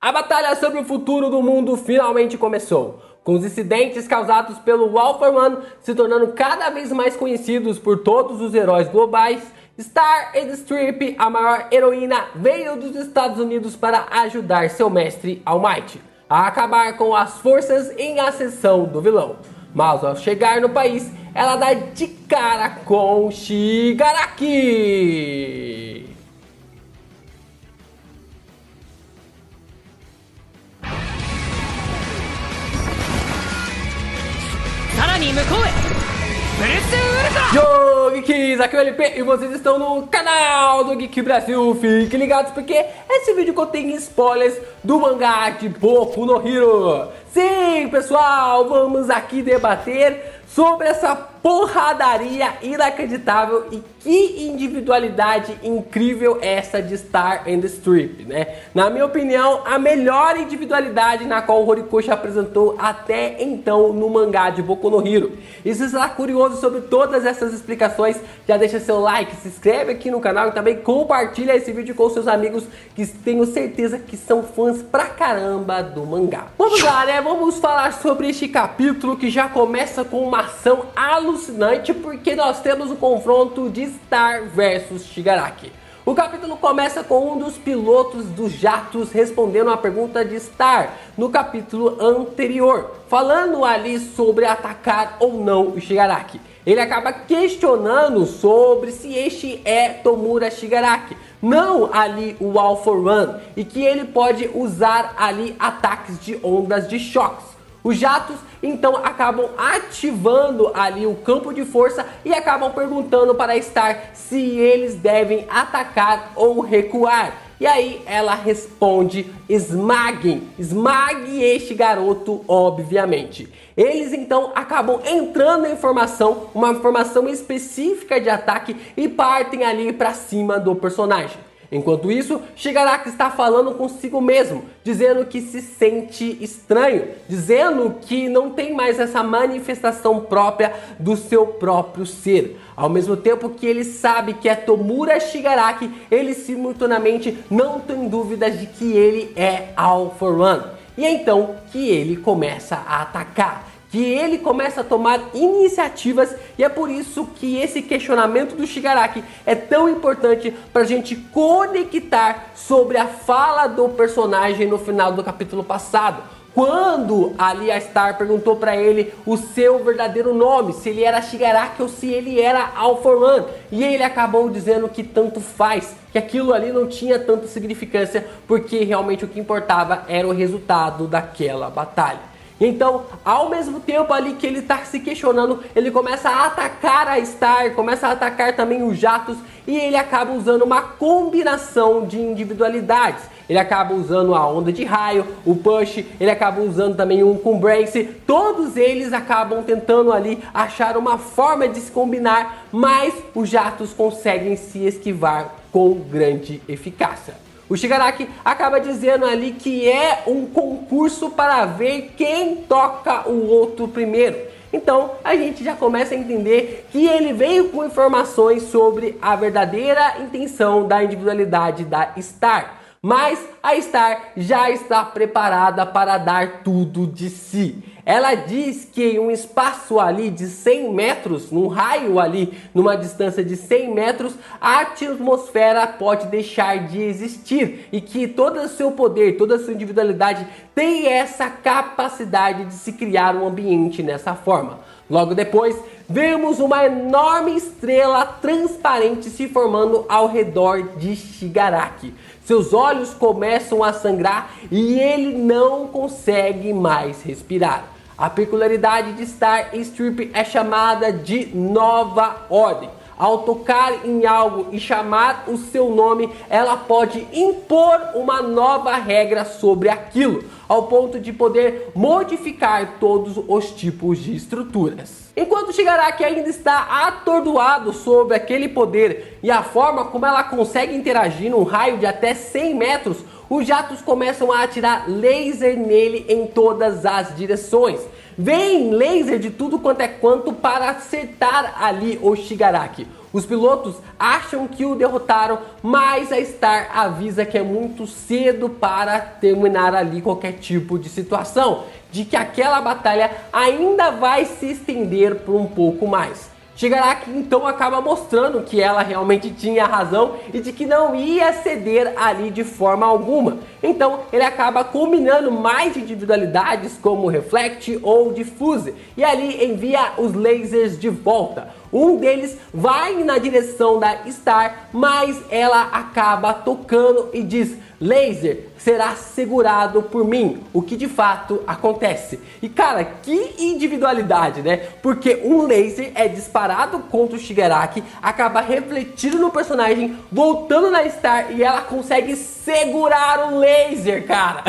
A batalha sobre o futuro do mundo finalmente começou, com os incidentes causados pelo All for One se tornando cada vez mais conhecidos por todos os heróis globais. Star Endstrip, a maior heroína, veio dos Estados Unidos para ajudar seu mestre All Might a acabar com as forças em ascensão do vilão. Mas ao chegar no país, ela dá de cara com Shigaraki. Yo, Geeks, aqui é o LP e vocês estão no canal do Geek Brasil. Fiquem ligados porque esse vídeo contém spoilers do mangá de Boku no Hero. Sim, pessoal, vamos aqui debater sobre essa porradaria inacreditável e que individualidade incrível essa de Star Endstrip, né? Na minha opinião, a melhor individualidade na qual o Horikoshi apresentou até então no mangá de Boku no Hero. E se você está curioso sobre todas essas explicações, já deixa seu like, se inscreve aqui no canal e também compartilha esse vídeo com seus amigos que tenho certeza que são fãs pra caramba do mangá. Vamos lá, né? Vamos falar sobre este capítulo que já começa com uma ação alucinante porque nós temos o confronto de Star versus Shigaraki. O capítulo começa com um dos pilotos dos jatos respondendo a pergunta de Star no capítulo anterior, falando ali sobre atacar ou não o Shigaraki. Ele acaba questionando sobre se este é Tomura Shigaraki, não ali o All for One, e que ele pode usar ali ataques de ondas de choques. Os jatos então acabam ativando ali o campo de força e acabam perguntando para Star se eles devem atacar ou recuar. E aí ela responde: esmaguem este garoto, obviamente. Eles então acabam entrando em formação, uma formação específica de ataque e partem ali para cima do personagem. Enquanto isso, Shigaraki está falando consigo mesmo, dizendo que se sente estranho, dizendo que não tem mais essa manifestação própria do seu próprio ser. Ao mesmo tempo que ele sabe que é Tomura Shigaraki, ele simultaneamente não tem dúvidas de que ele é All for One. E é então que ele começa a atacar, que ele começa a tomar iniciativas, e é por isso que esse questionamento do Shigaraki é tão importante para a gente conectar sobre a fala do personagem no final do capítulo passado. Quando ali a Star perguntou para ele o seu verdadeiro nome, se ele era Shigaraki ou se ele era All for One, e ele acabou dizendo que tanto faz, que aquilo ali não tinha tanta significância, porque realmente o que importava era o resultado daquela batalha. Então, ao mesmo tempo ali que ele está se questionando, ele começa a atacar a Star, começa a atacar também os jatos, e ele acaba usando uma combinação de individualidades. Ele acaba usando a onda de raio, o push, ele acaba usando também um Kumbrace. Todos eles acabam tentando ali achar uma forma de se combinar, mas os jatos conseguem se esquivar com grande eficácia. O Shigaraki acaba dizendo ali que é um concurso para ver quem toca o outro primeiro. Então a gente já começa a entender que ele veio com informações sobre a verdadeira intenção da individualidade da Star. Mas a Star já está preparada para dar tudo de si. Ela diz que em um espaço ali de 100 metros, num raio ali, numa distância de 100 metros, a atmosfera pode deixar de existir. E que todo o seu poder, toda a sua individualidade tem essa capacidade de se criar um ambiente nessa forma. Logo depois, vemos uma enorme estrela transparente se formando ao redor de Shigaraki. Seus olhos começam a sangrar e ele não consegue mais respirar. A peculiaridade de Star Endstrip é chamada de Nova Ordem. Ao tocar em algo e chamar o seu nome, ela pode impor uma nova regra sobre aquilo, ao ponto de poder modificar todos os tipos de estruturas. Enquanto Shigaraki ainda está atordoado sobre aquele poder e a forma como ela consegue interagir num raio de até 100 metros, os jatos começam a atirar laser nele em todas as direções. Vem laser de tudo quanto é quanto para acertar ali o Shigaraki. Os pilotos acham que o derrotaram, mas a Star avisa que é muito cedo para terminar ali qualquer tipo de situação, de que aquela batalha ainda vai se estender por um pouco mais. Shigaraki então acaba mostrando que ela realmente tinha razão e de que não ia ceder ali de forma alguma. Então ele acaba combinando mais individualidades como Reflect ou Diffuse e ali envia os lasers de volta. Um deles vai na direção da Star, mas ela acaba tocando e diz: laser será segurado por mim, o que de fato acontece. E cara, que individualidade, né? Porque um laser é disparado contra o Shigaraki, acaba refletindo no personagem, voltando na Star e ela consegue segurar o laser, cara.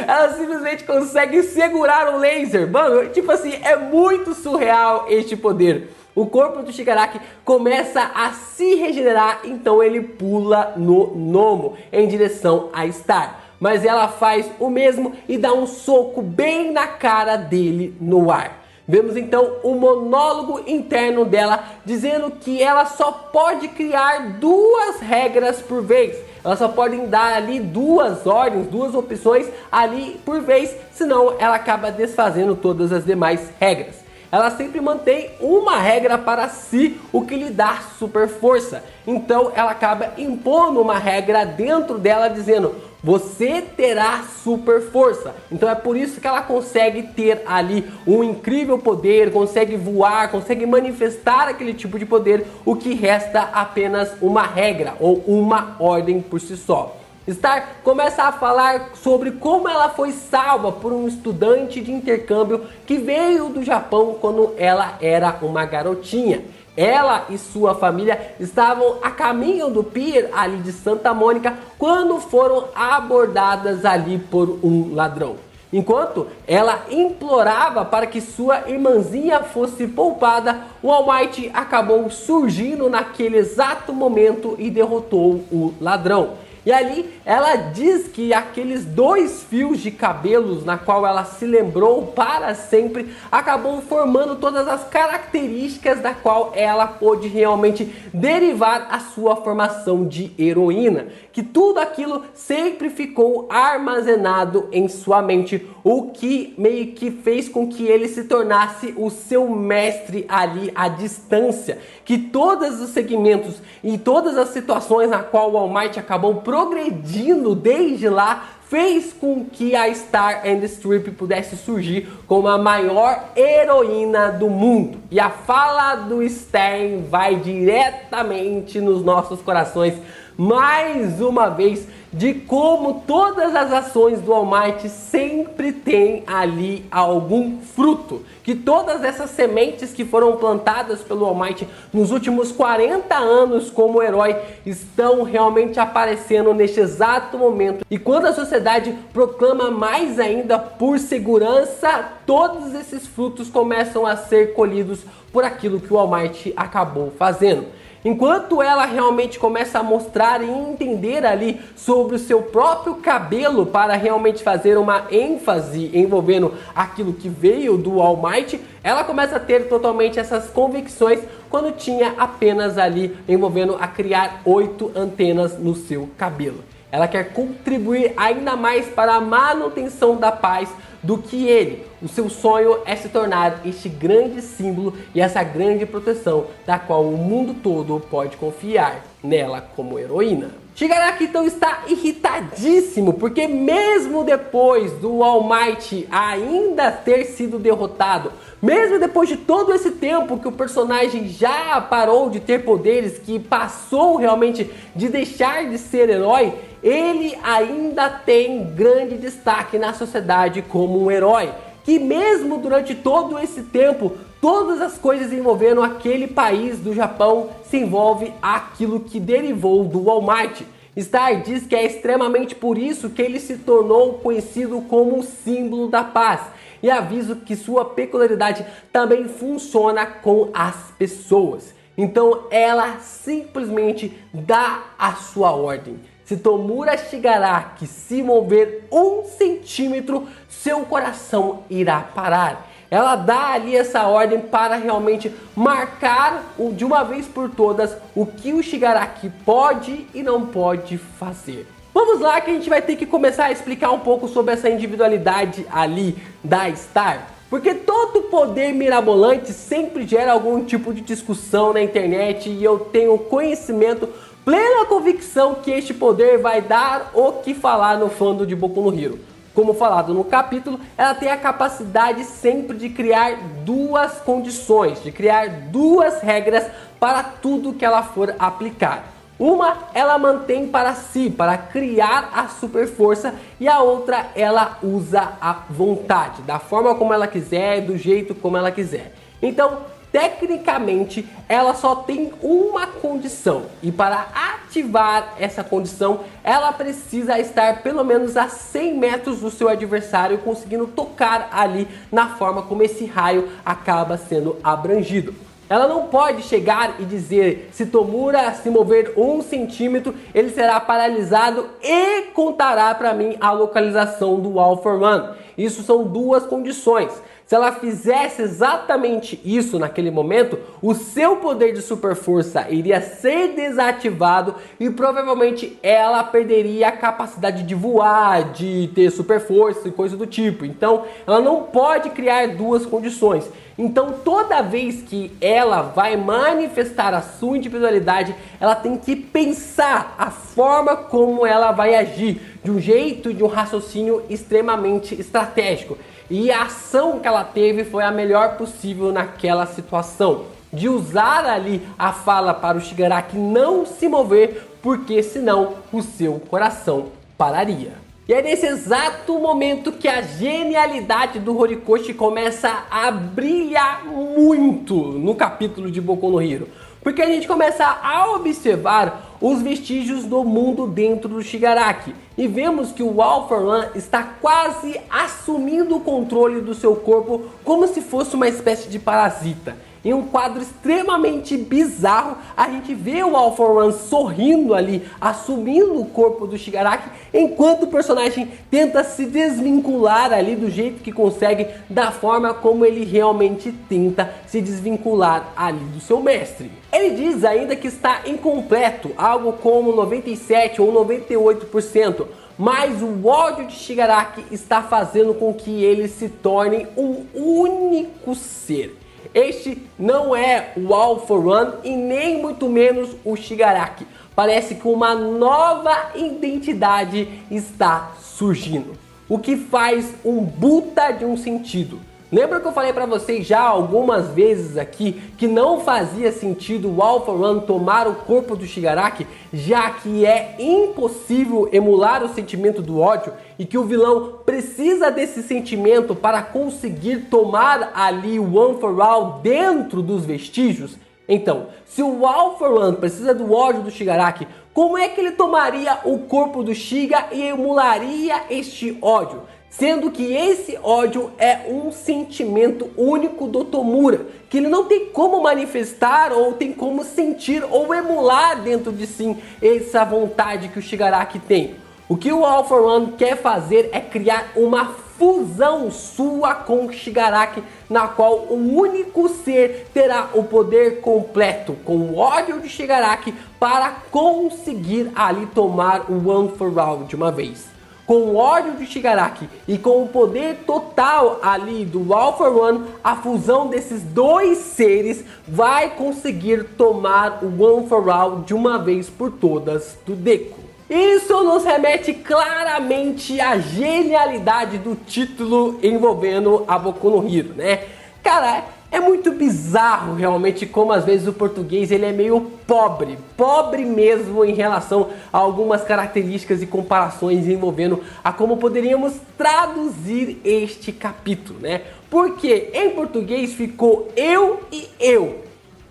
Ela simplesmente consegue segurar o laser, mano, tipo assim, é muito surreal este poder. O corpo do Shigaraki começa a se regenerar, então ele pula no Nomo em direção a Star. Mas ela faz o mesmo e dá um soco bem na cara dele no ar. Vemos então o monólogo interno dela dizendo que ela só pode criar 2 regras por vez. Elas só podem dar ali 2 ordens, 2 opções ali por vez, senão ela acaba desfazendo todas as demais regras. Ela sempre mantém uma regra para si, o que lhe dá super força. Então ela acaba impondo uma regra dentro dela dizendo: você terá super força. Então é por isso que ela consegue ter ali um incrível poder, consegue voar, consegue manifestar aquele tipo de poder, o que resta apenas uma regra ou uma ordem por si só. Star começa a falar sobre como ela foi salva por um estudante de intercâmbio que veio do Japão quando ela era uma garotinha. Ela e sua família estavam a caminho do pier ali de Santa Mônica quando foram abordadas ali por um ladrão. Enquanto ela implorava para que sua irmãzinha fosse poupada, o All Might acabou surgindo naquele exato momento e derrotou o ladrão. E ali ela diz que aqueles 2 fios de cabelos na qual ela se lembrou para sempre acabou formando todas as características da qual ela pôde realmente derivar a sua formação de heroína. Que tudo aquilo sempre ficou armazenado em sua mente, o que meio que fez com que ele se tornasse o seu mestre ali à distância. Que todos os segmentos e todas as situações na qual o All Might acabou progredindo desde lá fez com que a Star and the Strip pudesse surgir como a maior heroína do mundo. E a fala do Stern vai diretamente nos nossos corações mais uma vez, de como todas as ações do All Might sempre tem ali algum fruto. Que todas essas sementes que foram plantadas pelo All Might nos últimos 40 anos como herói estão realmente aparecendo neste exato momento. E quando a sociedade proclama mais ainda por segurança, todos esses frutos começam a ser colhidos por aquilo que o All Might acabou fazendo. Enquanto ela realmente começa a mostrar e entender ali sobre o seu próprio cabelo para realmente fazer uma ênfase envolvendo aquilo que veio do All Might, ela começa a ter totalmente essas convicções quando tinha apenas ali envolvendo a criar 8 antenas no seu cabelo. Ela quer contribuir ainda mais para a manutenção da paz do que ele. O seu sonho é se tornar este grande símbolo e essa grande proteção da qual o mundo todo pode confiar nela como heroína. Shigaraki então está irritadíssimo, porque mesmo depois do All Might ainda ter sido derrotado, mesmo depois de todo esse tempo que o personagem já parou de ter poderes, que passou realmente de deixar de ser herói, ele ainda tem grande destaque na sociedade como um herói. Que mesmo durante todo esse tempo, todas as coisas envolvendo aquele país do Japão se envolve aquilo que derivou do All Might. Star diz que é extremamente por isso que ele se tornou conhecido como o símbolo da paz. E aviso que sua peculiaridade também funciona com as pessoas. Então ela simplesmente dá a sua ordem. Se Tomura Shigaraki se mover 1 centímetro, seu coração irá parar. ela dá ali essa ordem para realmente marcar de uma vez por todas o que o Shigaraki pode e não pode fazer. Vamos lá que a gente vai ter que começar a explicar um pouco sobre essa individualidade ali da Star. Porque todo poder mirabolante sempre gera algum tipo de discussão na internet e eu tenho conhecimento, plena convicção que este poder vai dar o que falar no fandom de Boku no Hero. Como falado no capítulo, ela tem a capacidade sempre de criar duas condições, de criar duas regras para tudo que ela for aplicar. Uma ela mantém para si, para criar a super força, e a outra ela usa a vontade, da forma como ela quiser, do jeito como ela quiser. Então, tecnicamente, ela só tem uma condição, e para ativar essa condição, ela precisa estar pelo menos a 100 metros do seu adversário, conseguindo tocar ali na forma como esse raio acaba sendo abrangido. Ela não pode chegar e dizer, se Tomura se mover 1 centímetro, ele será paralisado e contará para mim a localização do All for One. Isso são duas condições. Se ela fizesse exatamente isso naquele momento, o seu poder de super força iria ser desativado e provavelmente ela perderia a capacidade de voar, de ter super força e coisa do tipo. Então, ela não pode criar duas condições. Então, toda vez que ela vai manifestar a sua individualidade, ela tem que pensar a forma como ela vai agir, de um jeito, de um raciocínio extremamente estratégico. E a ação que ela teve foi a melhor possível naquela situação, de usar ali a fala para o Shigaraki não se mover, porque senão o seu coração pararia. E é nesse exato momento que a genialidade do Horikoshi começa a brilhar muito no capítulo de Boku no Hero. Porque a gente começa a observar os vestígios do mundo dentro do Shigaraki. E vemos que o All for One está quase assumindo o controle do seu corpo como se fosse uma espécie de parasita. Em um quadro extremamente bizarro, a gente vê o All for One sorrindo ali, assumindo o corpo do Shigaraki, enquanto o personagem tenta se desvincular ali do jeito que consegue, da forma como ele realmente tenta se desvincular ali do seu mestre. Ele diz ainda que está incompleto, algo como 97 ou 98%, mas o ódio de Shigaraki está fazendo com que ele se torne um único ser. Este não é o All for One e nem muito menos o Shigaraki. Parece que uma nova identidade está surgindo, o que faz um puta de um sentido. Lembra que eu falei para vocês já algumas vezes aqui que não fazia sentido o All for One tomar o corpo do Shigaraki, já que é impossível emular o sentimento do ódio e que o vilão precisa desse sentimento para conseguir tomar ali o One for All dentro dos vestígios? Então, se o All for One precisa do ódio do Shigaraki, como é que ele tomaria o corpo do Shiga e emularia este ódio? Sendo que esse ódio é um sentimento único do Tomura, que ele não tem como manifestar ou tem como sentir ou emular dentro de si essa vontade que o Shigaraki tem. O que o All for One quer fazer é criar uma fusão sua com o Shigaraki, na qual um único ser terá o poder completo com o ódio de Shigaraki para conseguir ali tomar o One for All de uma vez. Com o ódio de Shigaraki e com o poder total ali do All for One, a fusão desses dois seres vai conseguir tomar o One for All de uma vez por todas do Deku. Isso nos remete claramente à genialidade do título envolvendo a Boku no Hero, né? Cara, é muito bizarro realmente como às vezes o português ele é meio pobre mesmo em relação a algumas características e comparações envolvendo a como poderíamos traduzir este capítulo, né? Porque em português ficou eu e eu.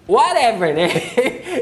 Whatever, né?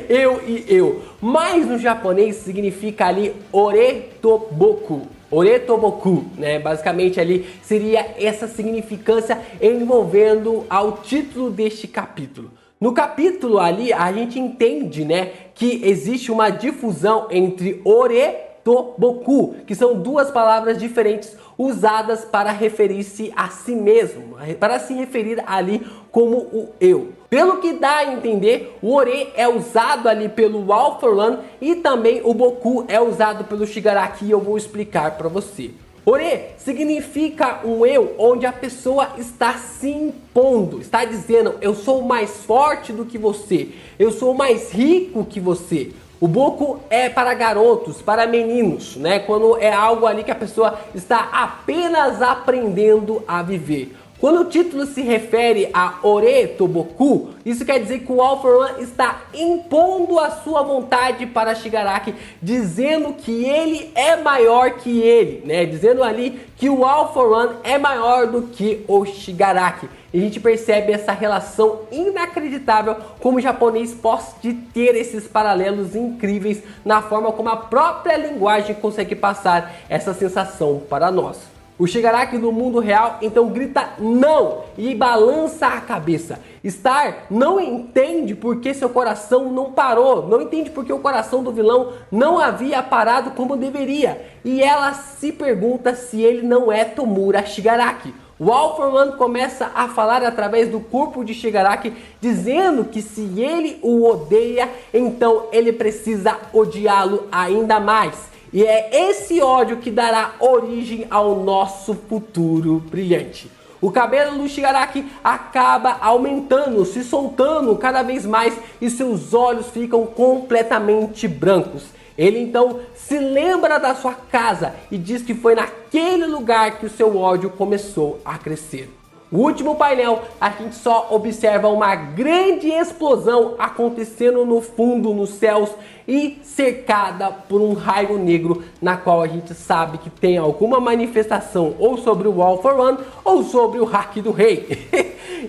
Eu e eu. Mas no japonês significa ali oretoboku. Oretoboku, né? Basicamente ali seria essa significância envolvendo ao título deste capítulo. No capítulo ali a gente entende, né, que existe uma difusão entre ore Toboku, que são duas palavras diferentes usadas para referir-se a si mesmo, para se referir ali como o eu. Pelo que dá a entender, o Ore é usado ali pelo All For One e também o Boku é usado pelo Shigaraki, e eu vou explicar para você. Ore significa um eu onde a pessoa está se impondo, está dizendo: eu sou mais forte do que você, eu sou mais rico que você. O Boku é para garotos, para meninos, né? Quando é algo ali que a pessoa está apenas aprendendo a viver. Quando o título se refere a Ore Toboku, isso quer dizer que o All For One está impondo a sua vontade para Shigaraki, dizendo que ele é maior que ele, né? Dizendo ali que o All For One é maior do que o Shigaraki. E a gente percebe essa relação inacreditável como o japonês pode ter esses paralelos incríveis na forma como a própria linguagem consegue passar essa sensação para nós. O Shigaraki no mundo real então grita não e balança a cabeça. Star não entende porque seu coração não parou, não entende porque o coração do vilão não havia parado como deveria. E ela se pergunta se ele não é Tomura Shigaraki. O All For One começa a falar através do corpo de Shigaraki, dizendo que se ele o odeia, então ele precisa odiá-lo ainda mais. E é esse ódio que dará origem ao nosso futuro brilhante. O cabelo do Shigaraki acaba aumentando, se soltando cada vez mais e seus olhos ficam completamente brancos. Ele então se lembra da sua casa e diz que foi naquele lugar que o seu ódio começou a crescer. No último painel, a gente só observa uma grande explosão acontecendo no fundo, nos céus, e cercada por um raio negro, na qual a gente sabe que tem alguma manifestação ou sobre o All For One ou sobre o Haki do Rei.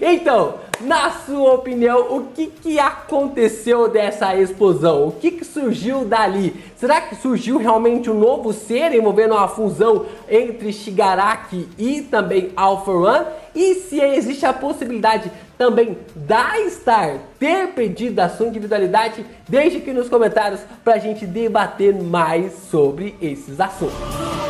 Então, na sua opinião, o que aconteceu dessa explosão? O que surgiu dali? Será que surgiu realmente um novo ser envolvendo uma fusão entre Shigaraki e também All For One? E se existe a possibilidade também da Star ter perdido a sua individualidade? Deixe aqui nos comentários para a gente debater mais sobre esses assuntos.